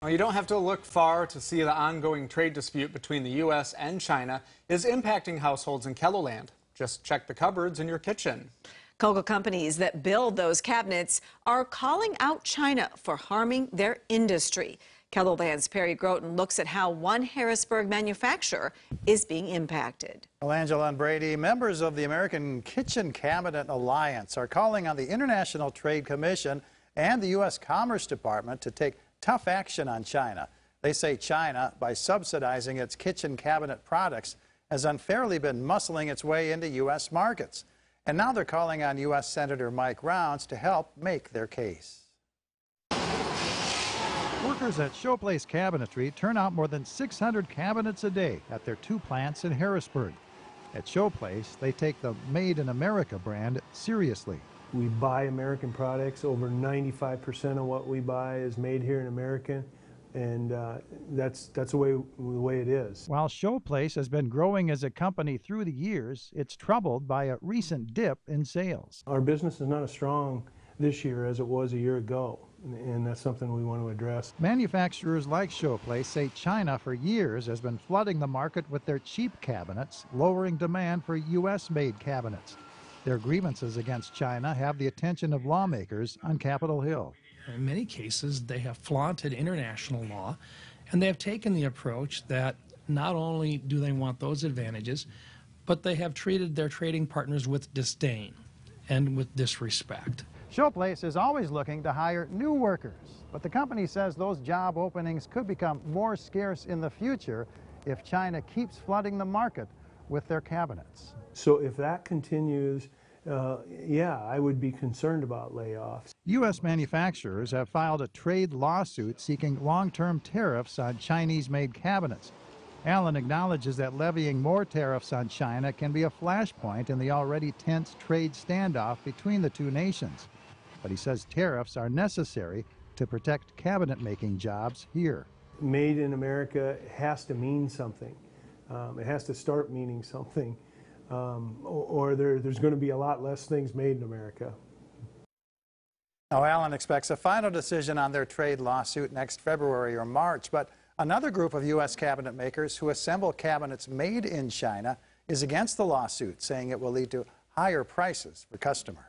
Well, you don't have to look far to see the ongoing trade dispute between the U.S. and China is impacting households in KELOLAND. Just check the cupboards in your kitchen. Cocoa companies that build those cabinets are calling out China for harming their industry. KELOLAND's Perry Groten looks at how one Harrisburg manufacturer is being impacted. Well, Angela and Brady, members of the American Kitchen Cabinet Alliance are calling on the International Trade Commission and the U.S. Commerce Department to take tough action on China. They say China, by subsidizing its kitchen cabinet products, has unfairly been muscling its way into U.S. markets. And now they're calling on U.S. Senator Mike Rounds to help make their case. Workers at Showplace Cabinetry turn out more than 600 cabinets a day at their 2 plants in Harrisburg. At Showplace, they take the Made in America brand seriously. We buy American products. Over 95% of what we buy is made here in America, and that's the way it is. While Showplace has been growing as a company through the years, it's troubled by a recent dip in sales. Our business is not as strong this year as it was a year ago, and that's something we want to address. Manufacturers like Showplace say China for years has been flooding the market with their cheap cabinets, lowering demand for U.S.-made cabinets. Their grievances against China have the attention of lawmakers on Capitol Hill. In many cases, they have flaunted international law, and they have taken the approach that not only do they want those advantages, but they have treated their trading partners with disdain and with disrespect. Showplace is always looking to hire new workers, but the company says those job openings could become more scarce in the future if China keeps flooding the market with their cabinets. So if that continues, yeah, I would be concerned about layoffs. U.S. manufacturers have filed a trade lawsuit seeking long-term tariffs on Chinese-made cabinets. Allen acknowledges that levying more tariffs on China can be a flashpoint in the already tense trade standoff between the two nations. But he says tariffs are necessary to protect cabinet-making jobs here. Made in America has to mean something. It has to start meaning something, or there's going to be a lot less things made in America. Now, Allen expects a final decision on their trade lawsuit next February or March, but another group of U.S. cabinet makers who assemble cabinets made in China is against the lawsuit, saying it will lead to higher prices for customers.